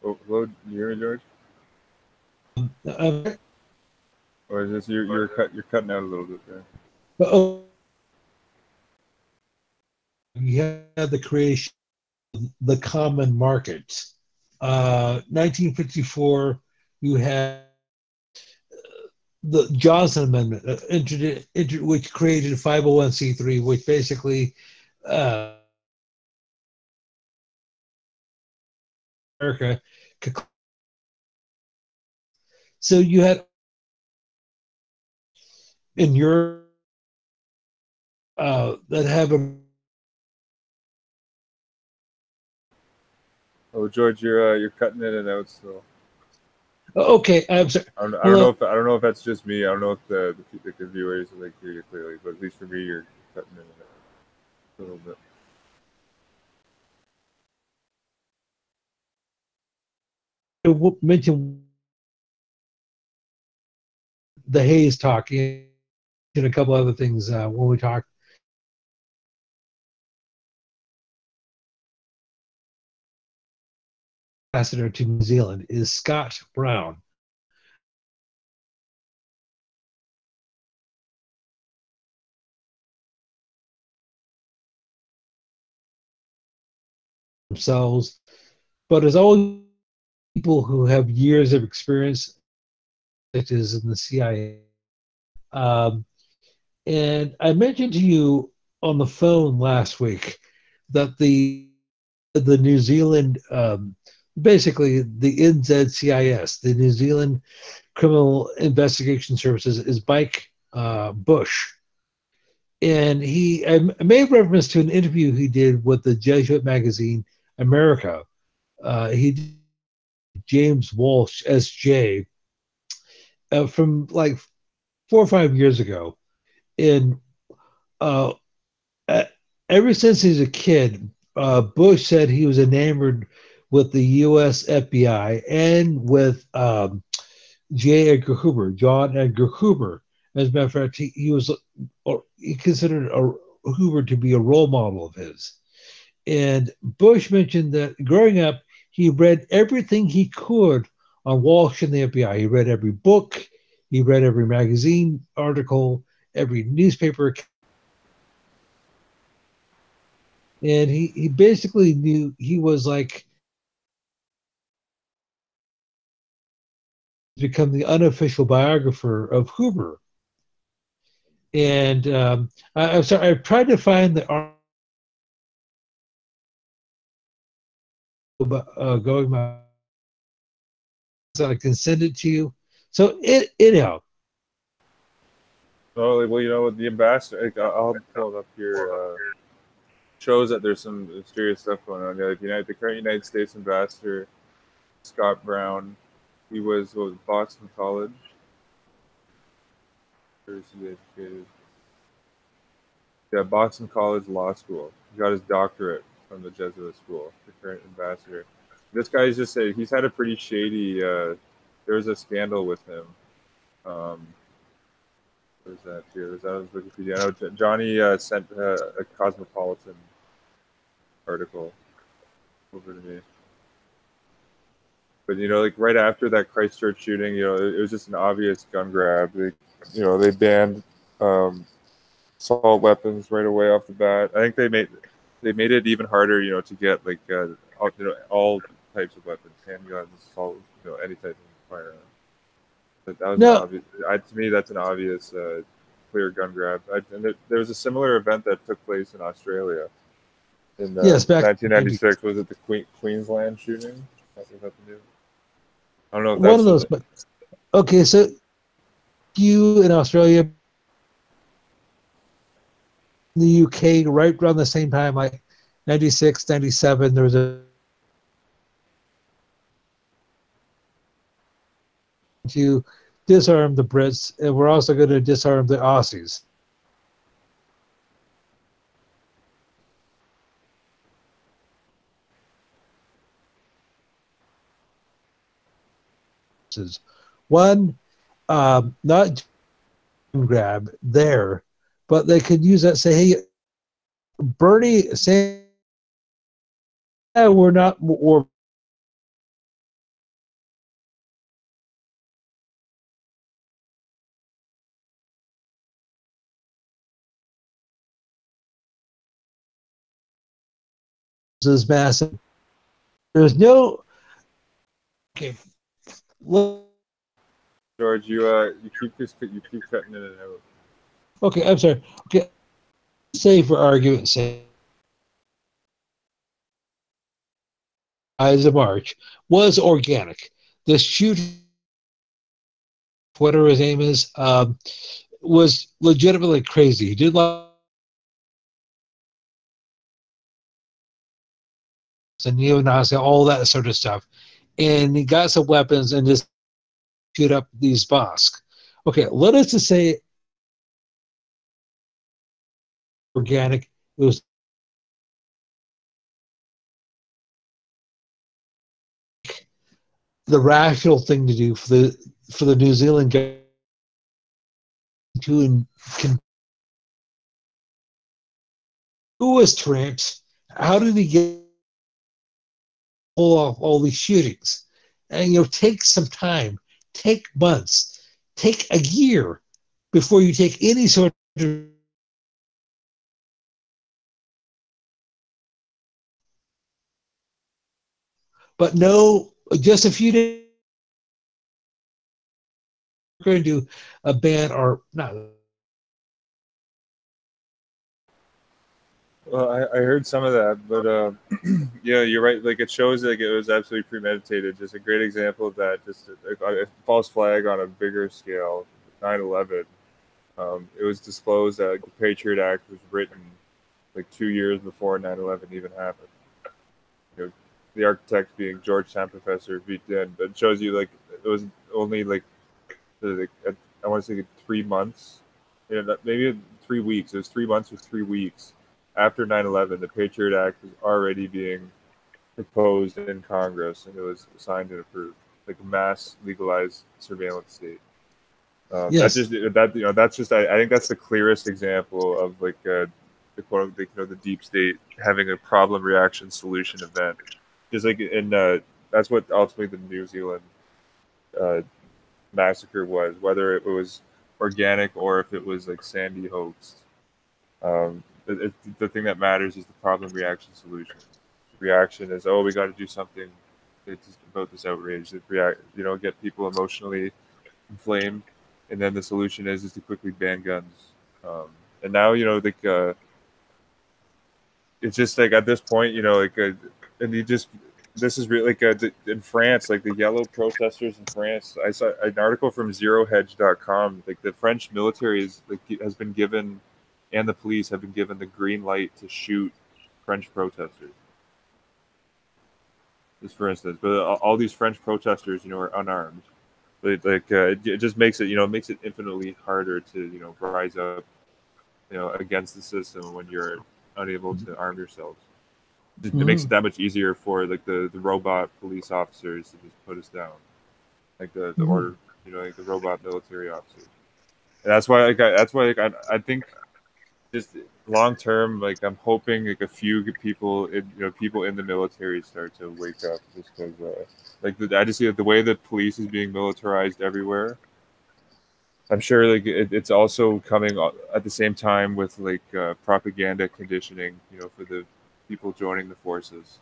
Oh, hello, you hear me, George? um, Or is this you're cutting out a little bit there? oh, you had the creation of the common market. 1954, you had the Johnson Amendment, which created 501c3, which basically uh, America. So you had in Europe that have a. Oh, George, you're cutting in and out still. Okay, I'm sorry. I don't know if that's just me. I don't know if the viewers like hear you clearly, but at least for me, you're cutting in and out a little bit. Mention the Hayes talking. and a couple other things when we talk. Ambassador to New Zealand is Scott Brown. Themselves, but as always, people who have years of experience, such as in the CIA. Um, and I mentioned to you on the phone last week that the New Zealand, basically the NZCIS, the New Zealand Criminal Investigation Services, is Mike Bush. And I made reference to an interview he did with the Jesuit magazine America. He did James Walsh, SJ, from like 4 or 5 years ago. And uh, ever since he's a kid, Bush said he was enamored with the U.S. FBI and with J. Edgar Hoover, John Edgar Hoover. As a matter of fact, he considered Hoover to be a role model of his. And Bush mentioned that growing up, he read everything he could on Walsh and the FBI. He read every book, he read every magazine article, every newspaper. And he basically knew he was like become the unofficial biographer of Hoover. And I'm sorry, I've tried to find the article going my so I can send it to you. So it helped. Oh, well, you know, the ambassador, I'll pull it up here. Shows that there's some mysterious stuff going on. Like the current United States ambassador, Scott Brown, he was Boston College. Where is he educated? Yeah, Boston College Law School. He got his doctorate from the Jesuit school. The current ambassador. This guy's just said he's had a pretty shady. There was a scandal with him. Where's that here? There's that on Wikipedia. I know Johnny sent a Cosmopolitan article over to me. But you know, like right after that Christchurch shooting, you know, it was just an obvious gun grab. They banned assault weapons right away off the bat. I think they made it even harder, you know, to get like all types of weapons, handguns, assault, any type of firearm. But that was an obvious. To me, that's an obvious, clear gun grab. There was a similar event that took place in Australia in back 1996. Was it the Queensland shooting? I don't know if one of those. But okay, so you in Australia, the UK, right around the same time, like 96, 97, there was to disarm the Brits, and we're also going to disarm the Aussies. One, not grab there, but they could use that. Say, hey, Bernie, say, we're not, or is massive. There's no. Okay. George, you keep cutting in and out. Okay, I'm sorry. Okay, say for argument's sake, of March was organic. This shooting, whatever his name is, was legitimately crazy. He did like and neo-Nazi, all that sort of stuff, and he got some weapons and just shoot up these mosques. Okay, let us just say organic. It was the rational thing to do for the New Zealand government to who was tramps? How did he get pull off all these shootings? And take some time, take months, take a year before you take any sort of. But no, just a few days we're going to do a ban or not. Well, I heard some of that, but yeah, you're right. Like, it shows like it was absolutely premeditated. Just a great example of that. Just a false flag on a bigger scale. 9/11. It was disclosed that the Patriot Act was written like 2 years before 9/11 even happened. The architect being Georgetown professor Vitin, but it shows you like it was only like I want to say 3 months, maybe 3 weeks. It was 3 months or 3 weeks after 9/11. The Patriot Act was already being proposed in Congress, and it was signed and approved, like a mass legalized surveillance state. Yes. That's just I think that's the clearest example of like the quote the deep state having a problem reaction solution event. Just like that's what ultimately the New Zealand massacre was, whether it was organic or if it was like Sandy hoaxed. The thing that matters is the problem reaction solution. The reaction is, oh, we got to do something about this outrage. Get people emotionally inflamed, and then the solution is to quickly ban guns. And now it's just like at this point, and you just this is really like in France, like the yellow protesters in France. I saw an article from ZeroHedge.com. Like the French military has been given, and the police have been given the green light to shoot French protesters. Just for instance, but all these French protesters, are unarmed. But it just makes it infinitely harder to rise up, against the system when you're unable to arm yourselves. It makes it that much easier for like the robot police officers to just put us down, like the order, like the robot military officers. And that's why I think just long term, like I'm hoping like a few people in the military start to wake up, just because I just see the way that police is being militarized everywhere. I'm sure like it's also coming at the same time with like propaganda conditioning, for the people joining the forces.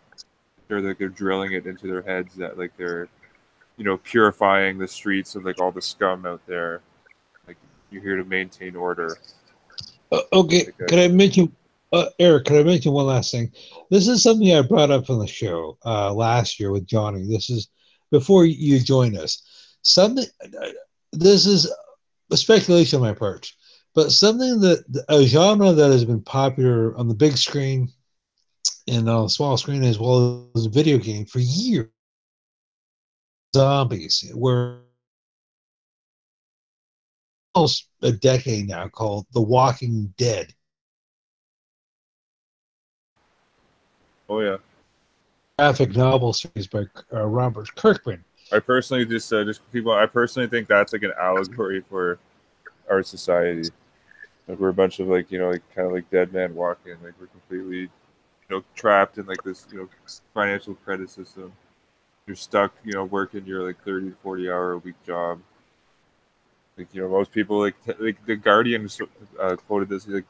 They're drilling it into their heads that like they're purifying the streets of like all the scum out there. Like you're here to maintain order. Okay, can I mention, Eric? Can I mention one last thing? This is something I brought up on the show last year with Johnny. This is before you joined us. Something. This is a speculation on my part, but something that a genre that has been popular on the big screen and on the small screen as well as a video game for years. Zombies, where almost a decade now, called The Walking Dead. Oh yeah, Graphic novel series by Robert Kirkman. I personally I personally think that's like an allegory for our society. Like we're a bunch of like kind of like dead man walking. Like we're completely trapped in like this financial credit system. You're stuck working your like 30 to 40 hour a week job. Like most people like the Guardian quoted this like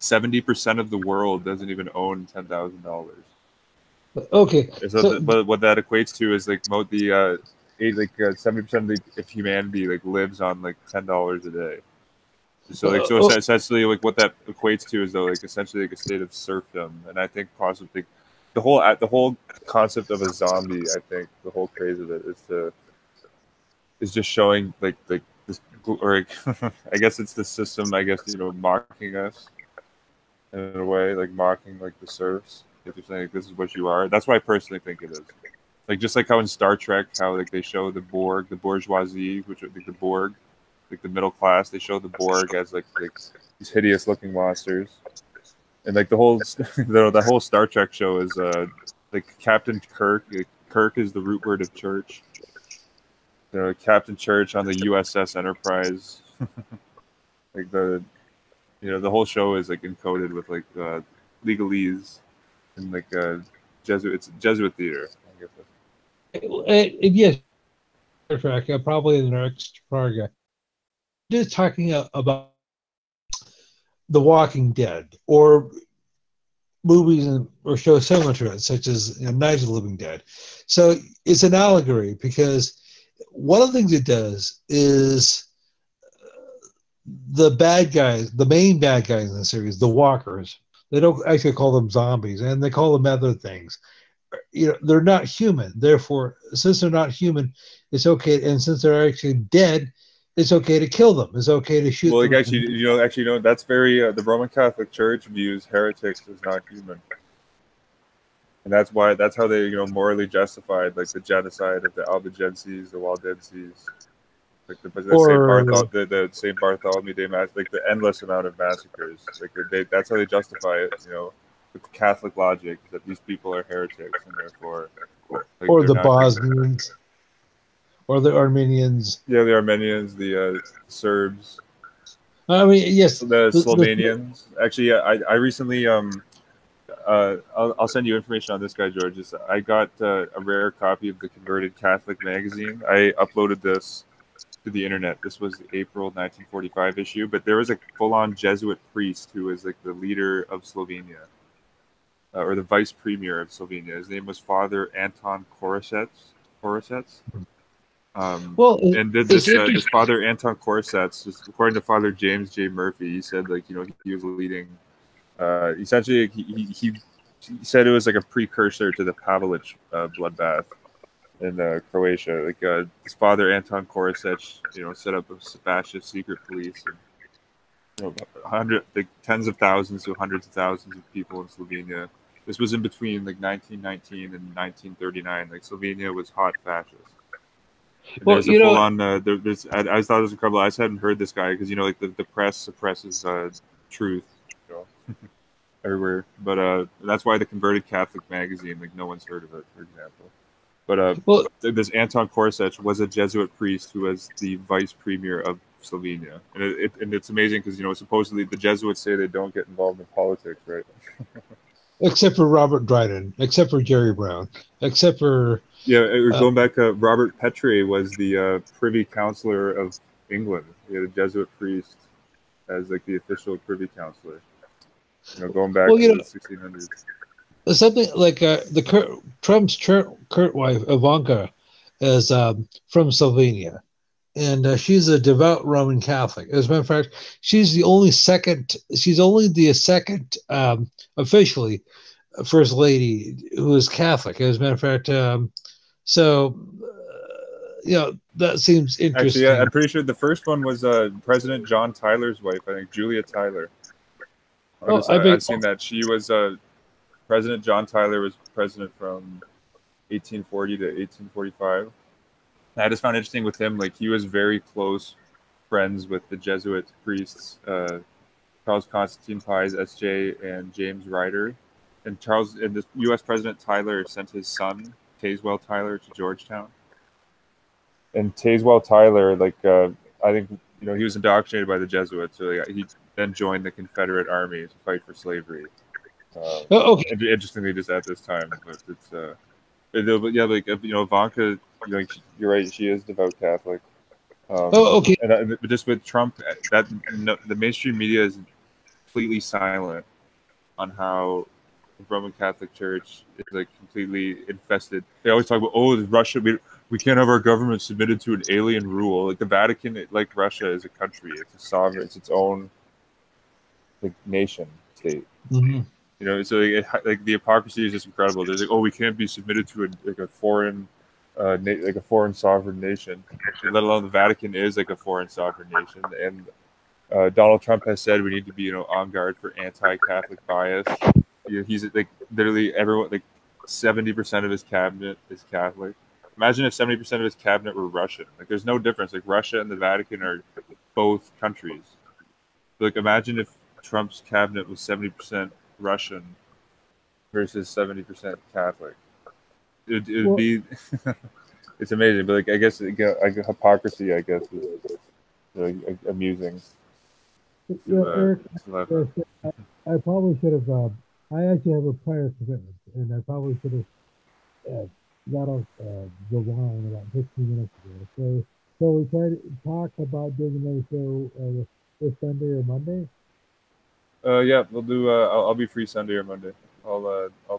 70% of the world doesn't even own $10,000. Okay, but what that equates to is like 70% of humanity like lives on like $10 a day. So essentially like what that equates to is though like essentially like a state of serfdom. And I think possibly the whole concept of a zombie, I think the whole craze of it is just showing like this, or I guess it's the system, I guess mocking us in a way, like mocking like the serfs. If they're saying like, this is what you are. That's what I personally think it is. Like just like how in Star Trek, how like they show the Borg, the bourgeoisie, which are like the Borg, like the middle class, they show the Borg as like these hideous looking monsters, and like the whole the whole Star Trek show is like Captain Kirk. Like, Kirk is the root word of church. Captain Church on the USS Enterprise. Like the the whole show is like encoded with like legalese and like Jesuit. It's Jesuit theater. I guess Yes, Star Trek, probably in the next program. Just talking about The Walking Dead or movies or shows similar to it, such as Night of the Living Dead. So it's an allegory because one of the things it does is the bad guys, the main bad guys in the series, the walkers, they don't actually call them zombies, and they call them other things. They're not human. Therefore, since they're not human, it's okay. And since they're actually dead, it's okay to kill them. It's okay to shoot them. Well, actually, that's very the Roman Catholic Church views heretics as not human, and that's how they morally justified like the genocide of the Albigenses, the Waldenses, like the Saint Bartholomew Day Mass, like the endless amount of massacres. Like that's how they justify it. With Catholic logic that these people are heretics and therefore, like, or the Bosnians, or the Armenians. Yeah, the Armenians, the Serbs. I mean, yes, the Slovenians. Actually, yeah, I recently I'll send you information on this guy, George. I got a rare copy of the Converted Catholic magazine. I uploaded this to the internet. This was the April 1945 issue, but there was a full-on Jesuit priest who was like the leader of Slovenia, or the vice premier of Slovenia. His name was Father Anton Korosets. And did this Father Anton Korosets, just according to Father James J. Murphy, he said like he was leading. Essentially, he said it was like a precursor to the Pavelic bloodbath in Croatia. Like this Father Anton Korosets, set up a fascist secret police, and tens of thousands to hundreds of thousands of people in Slovenia. This was in between like 1919 and 1939. Like Slovenia was hot fascist. Well, there's a full on. I thought it was incredible. I just hadn't heard this guy because like the press suppresses truth, everywhere. But that's why the Converted Catholic magazine, like no one's heard of it, for example. But this Anton Korosets was a Jesuit priest who was the vice premier of Slovenia, and it's amazing because supposedly the Jesuits say they don't get involved in politics, right? Except for Robert Dryden, except for Jerry Brown, except for going back, Robert Petre was the Privy Councillor of England. He had a Jesuit priest as like the official Privy Councillor. Going back to the 1600s. Something like Trump's current wife Ivanka is from Slovenia, and she's a devout Roman Catholic. As a matter of fact, she's only the second officially first lady who is Catholic. As a matter of fact, that seems interesting. Actually, yeah, I'm pretty sure the first one was President John Tyler's wife. I think Julia Tyler. I've seen that she was President John Tyler was president from 1840 to 1845. I just found interesting with him, like he was very close friends with the Jesuit priests, Charles Constantine Pies, S.J., and James Ryder. And the U.S. President Tyler sent his son, Tazewell Tyler, to Georgetown. And Tazewell Tyler, like I think he was indoctrinated by the Jesuits, so he then joined the Confederate Army to fight for slavery. Interestingly, just at this time, but Ivanka, you're right, she is devout Catholic. But just with Trump, the mainstream media is completely silent on how the Roman Catholic Church is like completely infested. They always talk about, Russia, we can't have our government submitted to an alien rule. Like the Vatican, like Russia, is a country. It's a sovereign. It's its own like nation state. Mm-hmm. So like the hypocrisy is just incredible. There's like, we can't be submitted to a foreign, like a foreign sovereign nation, let alone the Vatican is like a foreign sovereign nation. And Donald Trump has said we need to be, on guard for anti-Catholic bias. He's like literally everyone, like 70% of his cabinet is Catholic. Imagine if 70% of his cabinet were Russian. Like there's no difference. Like Russia and the Vatican are both countries. Like imagine if Trump's cabinet was 70% Russian versus 70% Catholic. It would be it's amazing, but like I guess hypocrisy, I guess, is amusing. You know, Eric, laugh at. I probably should have. I actually have a prior commitment, and I probably should have got off the line about 15 minutes ago. So we try to talk about doing another show this Sunday or Monday. Yeah, we'll do. I'll be free Sunday or Monday. I'll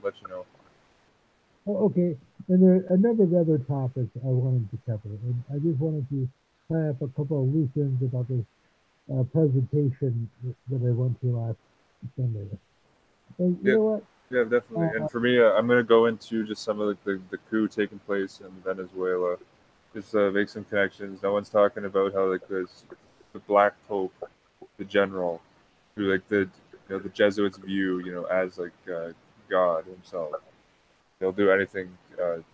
let you know. Oh, okay. And there are a number of other topics I wanted to cover, and I just wanted to tie up a couple of loose ends about this presentation that I went to last Sunday. And you Yeah, know what? yeah, definitely. And for me, I'm gonna go into just some of the coup taking place in Venezuela. Just make some connections. No one's talking about how like the Black Pope, the general, who like the Jesuits view as like God himself. They'll do anything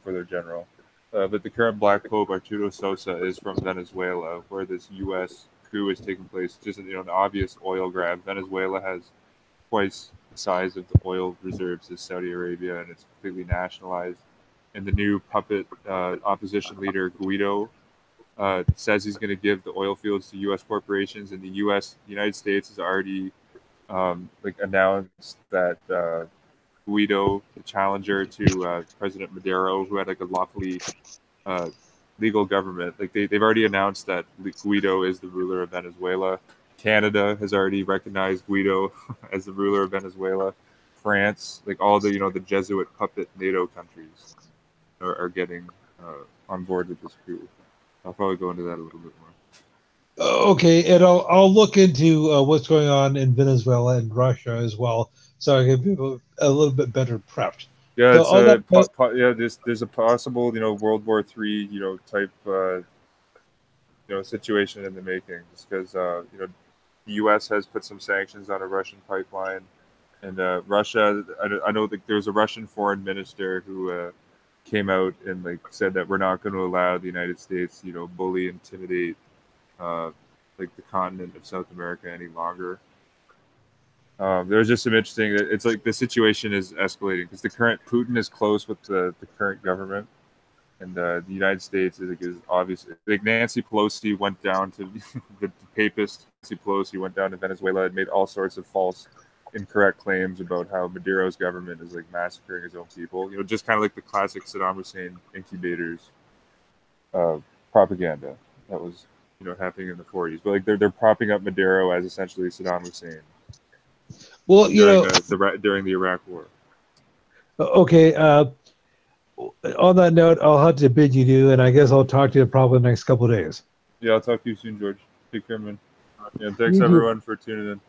for their general. But the current Black Pope, Arturo Sosa, is from Venezuela, where this U.S. coup is taking place. Just an obvious oil grab. Venezuela has twice the size of the oil reserves as Saudi Arabia, and it's completely nationalized. And the new puppet opposition leader Guido says he's going to give the oil fields to U.S. corporations, and the United States has already like announced that Guido, the challenger to President Maduro, who had like a lawfully uh, legal government, like they've already announced that Guido is the ruler of Venezuela. Canada has already recognized Guido as the ruler of Venezuela. France, like all the the Jesuit puppet NATO countries are getting on board with this coup. I'll probably go into that a little bit more. Okay, and I'll look into what's going on in Venezuela and Russia as well, so I can be a little bit better prepped. Yeah, So it's on that note, yeah. There's a possible World War III type situation in the making, just because the U.S. has put some sanctions on a Russian pipeline, and Russia. I know that there's a Russian foreign minister who came out and like said that we're not going to allow the United States, bully, intimidate, like the continent of South America any longer. There's just some interesting. It's like the situation is escalating because the current Putin is close with the current government, and the United States is obviously like Nancy Pelosi went down to the papist. Nancy Pelosi went down to Venezuela and made all sorts of false, incorrect claims about how Maduro's government is like massacring his own people. Just kind of like the classic Saddam Hussein incubators propaganda that was happening in the 40s. But like they're propping up Maduro as essentially Saddam Hussein. well, During the Iraq War. okay. On that note, I'll have to bid you adieu, and I guess I'll talk to you probably the next couple of days. Yeah, I'll talk to you soon, George. Take care, man. Yeah, thanks You too. everyone for tuning in.